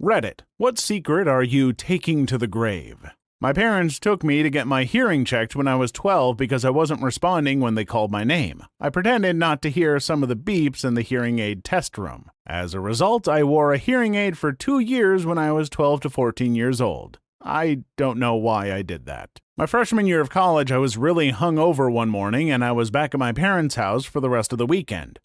Reddit. What secret are you taking to the grave? My parents took me to get my hearing checked when I was 12 because I wasn't responding when they called my name. I pretended not to hear some of the beeps in the hearing aid test room. As a result, I wore a hearing aid for 2 years when I was 12 to 14 years old. I don't know why I did that. My freshman year of college, I was really hungover one morning and I was back at my parents' house for the rest of the weekend.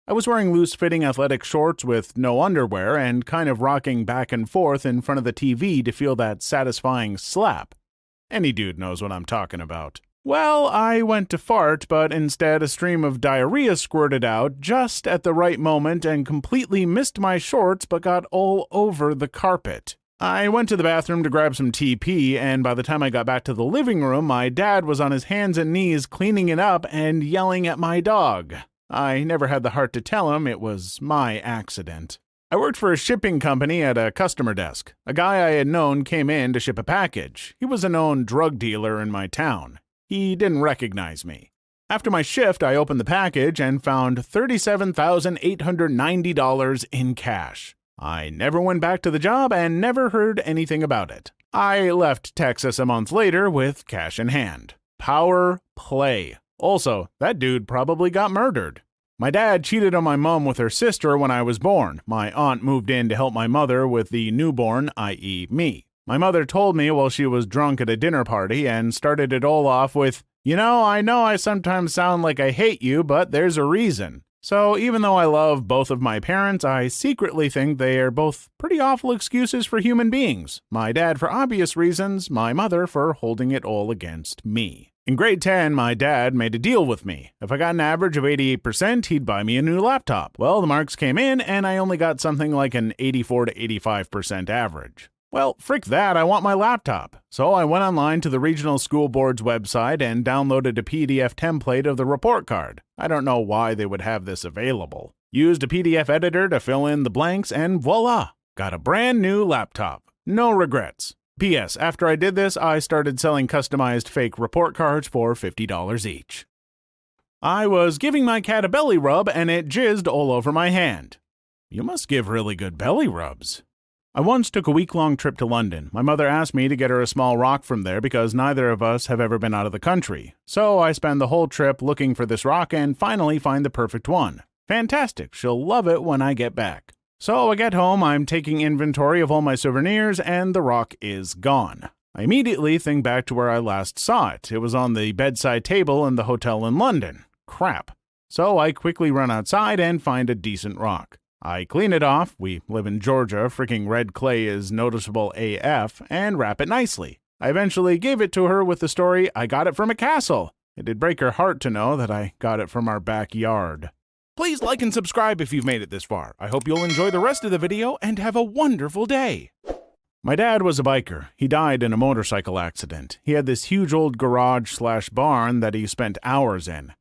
I was wearing loose-fitting athletic shorts with no underwear and kind of rocking back and forth in front of the TV to feel that satisfying slap. Any dude knows what I'm talking about. Well, I went to fart, but instead a stream of diarrhea squirted out just at the right moment and completely missed my shorts but got all over the carpet. I went to the bathroom to grab some TP, and by the time I got back to the living room, my dad was on his hands and knees cleaning it up and yelling at my dog. I never had the heart to tell him it was my accident. I worked for a shipping company at a customer desk. A guy I had known came in to ship a package. He was a known drug dealer in my town. He didn't recognize me. After my shift, I opened the package and found $37,890 in cash. I never went back to the job and never heard anything about it. I left Texas a month later with cash in hand. Power play. Also, that dude probably got murdered. My dad cheated on my mom with her sister when I was born. My aunt moved in to help my mother with the newborn, i.e. me. My mother told me while she was drunk at a dinner party and started it all off with, I know I sometimes sound like I hate you, but there's a reason. So even though I love both of my parents, I secretly think they are both pretty awful excuses for human beings. My dad for obvious reasons, my mother for holding it all against me. In grade 10, my dad made a deal with me. If I got an average of 88%, he'd buy me a new laptop. Well, the marks came in, and I only got something like an 84 to 85% average. Well, frick that, I want my laptop. So I went online to the regional school board's website and downloaded a PDF template of the report card. I don't know why they would have this available. Used a PDF editor to fill in the blanks, and voila! Got a brand new laptop. No regrets. P.S. After I did this, I started selling customized fake report cards for $50 each. I was giving my cat a belly rub and it jizzed all over my hand. You must give really good belly rubs. I once took a week-long trip to London. My mother asked me to get her a small rock from there because neither of us have ever been out of the country. So I spend the whole trip looking for this rock and finally find the perfect one. Fantastic, she'll love it when I get back. So I get home, I'm taking inventory of all my souvenirs, and the rock is gone. I immediately think back to where I last saw it. It was on the bedside table in the hotel in London. Crap. So I quickly run outside and find a decent rock. I clean it off, we live in Georgia, freaking red clay is noticeable AF, and wrap it nicely. I eventually gave it to her with the story, I got it from a castle. It did break her heart to know that I got it from our backyard. Please like and subscribe if you've made it this far. I hope you'll enjoy the rest of the video and have a wonderful day. My dad was a biker. He died in a motorcycle accident. He had this huge old garage/barn that he spent hours in.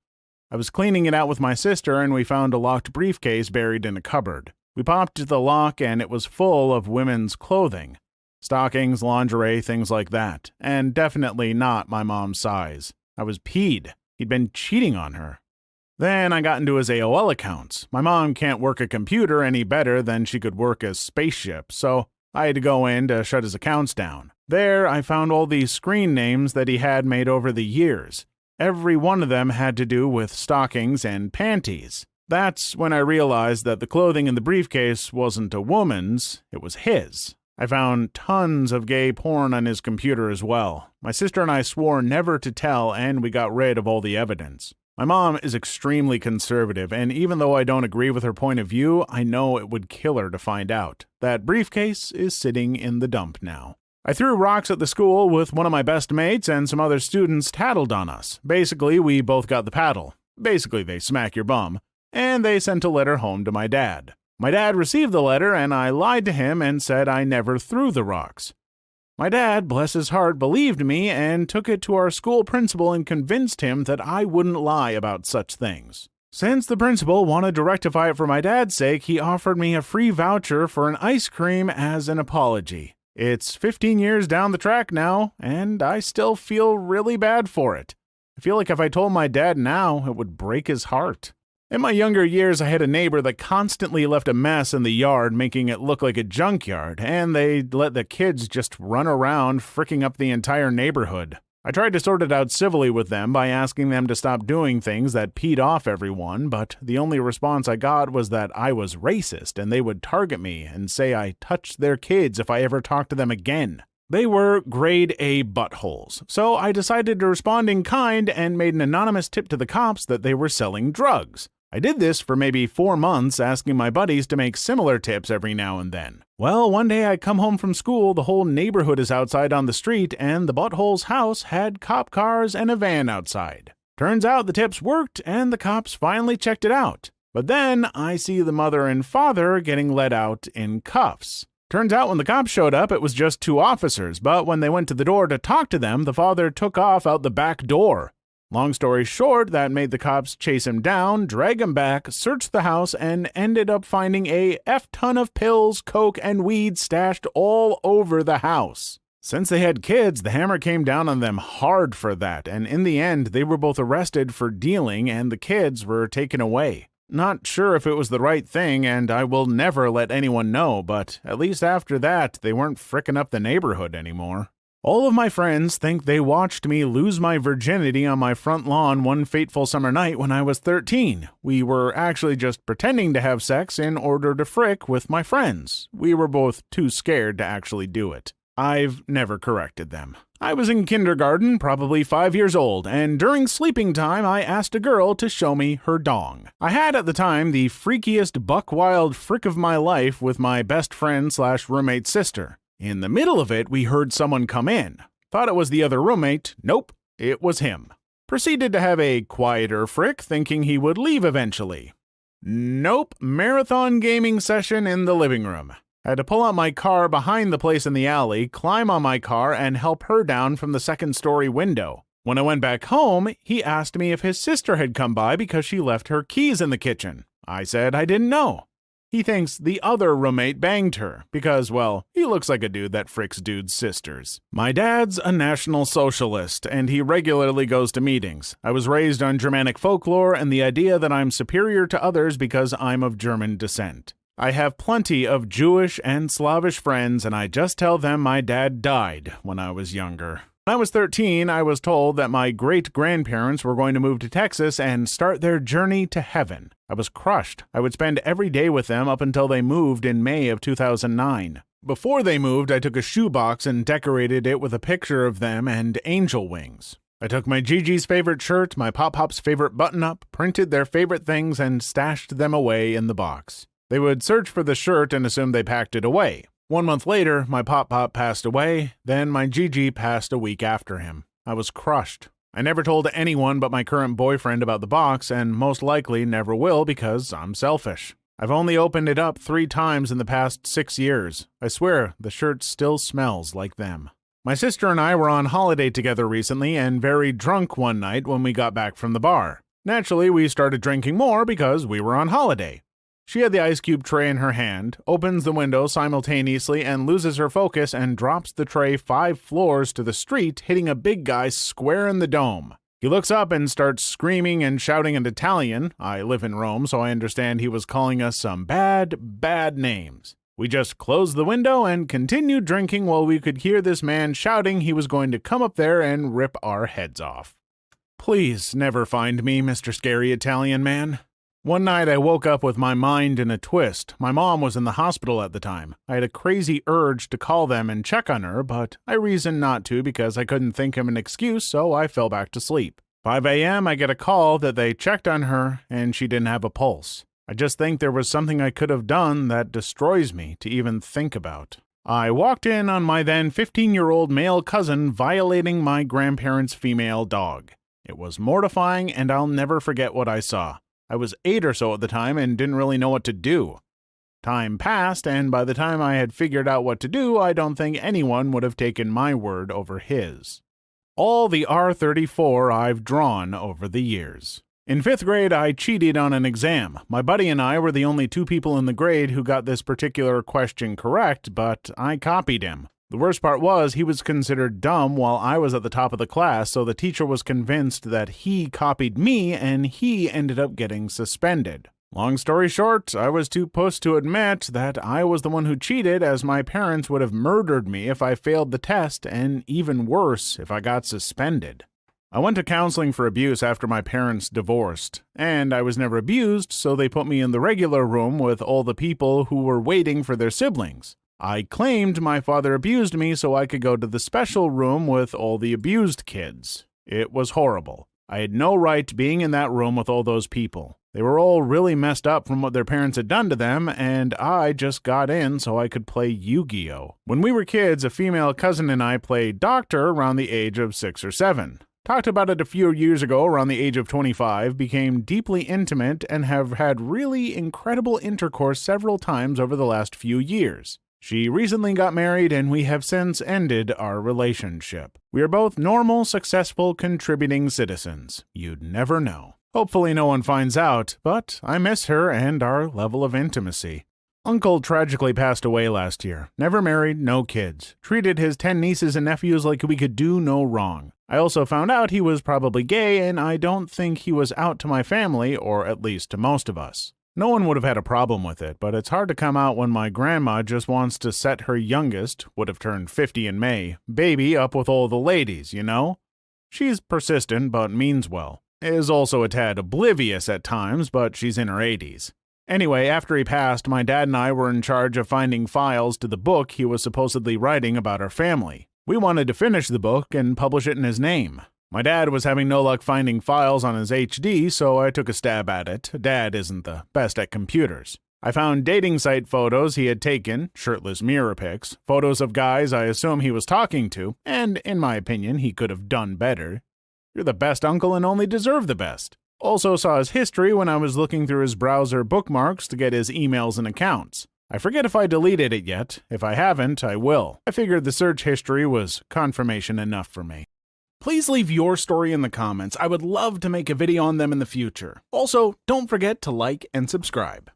I was cleaning it out with my sister and we found a locked briefcase buried in a cupboard. We popped the lock and it was full of women's clothing. Stockings, lingerie, things like that. And definitely not my mom's size. I was peed. He'd been cheating on her. Then I got into his AOL accounts. My mom can't work a computer any better than she could work a spaceship, so I had to go in to shut his accounts down. There, I found all these screen names that he had made over the years. Every one of them had to do with stockings and panties. That's when I realized that the clothing in the briefcase wasn't a woman's, it was his. I found tons of gay porn on his computer as well. My sister and I swore never to tell, and we got rid of all the evidence. My mom is extremely conservative, and even though I don't agree with her point of view, I know it would kill her to find out. That briefcase is sitting in the dump now. I threw rocks at the school with one of my best mates, and some other students tattled on us. Basically, we both got the paddle. Basically, they smack your bum. And they sent a letter home to my dad. My dad received the letter, and I lied to him and said I never threw the rocks. My dad, bless his heart, believed me and took it to our school principal and convinced him that I wouldn't lie about such things. Since the principal wanted to rectify it for my dad's sake, he offered me a free voucher for an ice cream as an apology. It's 15 years down the track now, and I still feel really bad for it. I feel like if I told my dad now, it would break his heart. In my younger years, I had a neighbor that constantly left a mess in the yard, making it look like a junkyard, and they let the kids just run around, fricking up the entire neighborhood. I tried to sort it out civilly with them by asking them to stop doing things that peed off everyone, but the only response I got was that I was racist and they would target me and say I touched their kids if I ever talked to them again. They were grade A buttholes, so I decided to respond in kind and made an anonymous tip to the cops that they were selling drugs. I did this for maybe 4 months, asking my buddies to make similar tips every now and then. Well, one day I come home from school, the whole neighborhood is outside on the street, and the butthole's house had cop cars and a van outside. Turns out the tips worked, and the cops finally checked it out. But then I see the mother and father getting let out in cuffs. Turns out when the cops showed up, it was just 2 officers, but when they went to the door to talk to them, the father took off out the back door. Long story short, that made the cops chase him down, drag him back, search the house, and ended up finding a F-ton of pills, coke, and weed stashed all over the house. Since they had kids, the hammer came down on them hard for that, and in the end, they were both arrested for dealing, and the kids were taken away. Not sure if it was the right thing, and I will never let anyone know, but at least after that, they weren't frickin' up the neighborhood anymore. All of my friends think they watched me lose my virginity on my front lawn one fateful summer night when I was 13. We were actually just pretending to have sex in order to frick with my friends. We were both too scared to actually do it. I've never corrected them. I was in kindergarten, probably 5 years old, and during sleeping time I asked a girl to show me her dong. I had at the time the freakiest buck-wild frick of my life with my best friend / roommate's sister. In the middle of it, we heard someone come in. Thought it was the other roommate. Nope, it was him. Proceeded to have a quieter frick, thinking he would leave eventually. Nope, marathon gaming session in the living room. Had to pull out my car behind the place in the alley, climb on my car, and help her down from the second-story window. When I went back home, he asked me if his sister had come by because she left her keys in the kitchen. I said I didn't know. He thinks the other roommate banged her because, well, he looks like a dude that fricks dudes' sisters. My dad's a National Socialist, and he regularly goes to meetings. I was raised on Germanic folklore and the idea that I'm superior to others because I'm of German descent. I have plenty of Jewish and Slavish friends, and I just tell them my dad died when I was younger. When I was 13, I was told that my great-grandparents were going to move to Texas and start their journey to heaven. I was crushed. I would spend every day with them up until they moved in May of 2009. Before they moved, I took a shoebox and decorated it with a picture of them and angel wings. I took my Gigi's favorite shirt, my Pop-Pop's favorite button-up, printed their favorite things, and stashed them away in the box. They would search for the shirt and assume they packed it away. 1 month later, my Pop-Pop passed away, then my Gigi passed a week after him. I was crushed. I never told anyone but my current boyfriend about the box, and most likely never will because I'm selfish. I've only opened it up 3 times in the past 6 years. I swear, the shirt still smells like them. My sister and I were on holiday together recently and very drunk one night when we got back from the bar. Naturally, we started drinking more because we were on holiday. She had the ice cube tray in her hand, opens the window simultaneously and loses her focus and drops the tray 5 floors to the street, hitting a big guy square in the dome. He looks up and starts screaming and shouting in Italian. I live in Rome, so I understand he was calling us some bad names. We just closed the window and continued drinking while we could hear this man shouting he was going to come up there and rip our heads off. Please never find me, Mr. Scary Italian Man. One night I woke up with my mind in a twist. My mom was in the hospital at the time. I had a crazy urge to call them and check on her, but I reasoned not to because I couldn't think of an excuse, so I fell back to sleep. 5 a.m. I get a call that they checked on her and she didn't have a pulse. I just think there was something I could have done that destroys me to even think about. I walked in on my then 15-year-old male cousin violating my grandparents' female dog. It was mortifying and I'll never forget what I saw. I was 8 or so at the time and didn't really know what to do. Time passed, and by the time I had figured out what to do, I don't think anyone would have taken my word over his. All the R34 I've drawn over the years. In 5th grade, I cheated on an exam. My buddy and I were the only 2 people in the grade who got this particular question correct, but I copied him. The worst part was he was considered dumb while I was at the top of the class, so the teacher was convinced that he copied me and he ended up getting suspended. Long story short, I was too puss to admit that I was the one who cheated, as my parents would have murdered me if I failed the test, and even worse, if I got suspended. I went to counseling for abuse after my parents divorced, and I was never abused, so they put me in the regular room with all the people who were waiting for their siblings. I claimed my father abused me so I could go to the special room with all the abused kids. It was horrible. I had no right being in that room with all those people. They were all really messed up from what their parents had done to them, and I just got in so I could play Yu-Gi-Oh! When we were kids, a female cousin and I played doctor around the age of 6 or 7. Talked about it a few years ago around the age of 25, became deeply intimate, and have had really incredible intercourse several times over the last few years. She recently got married, and we have since ended our relationship. We are both normal, successful, contributing citizens. You'd never know. Hopefully no one finds out, but I miss her and our level of intimacy. Uncle tragically passed away last year. Never married, no kids. Treated his 10 nieces and nephews like we could do no wrong. I also found out he was probably gay, and I don't think he was out to my family, or at least to most of us. No one would have had a problem with it, but it's hard to come out when my grandma just wants to set her youngest, would have turned 50 in May, baby up with all the ladies, you know? She's persistent, but means well. Is also a tad oblivious at times, but she's in her 80s. Anyway, after he passed, my dad and I were in charge of finding files to the book he was supposedly writing about our family. We wanted to finish the book and publish it in his name. My dad was having no luck finding files on his HD, so I took a stab at it. Dad isn't the best at computers. I found dating site photos he had taken, shirtless mirror pics, photos of guys I assume he was talking to, and in my opinion, he could have done better. You're the best uncle and only deserve the best. Also saw his history when I was looking through his browser bookmarks to get his emails and accounts. I forget if I deleted it yet. If I haven't, I will. I figured the search history was confirmation enough for me. Please leave your story in the comments. I would love to make a video on them in the future. Also, don't forget to like and subscribe.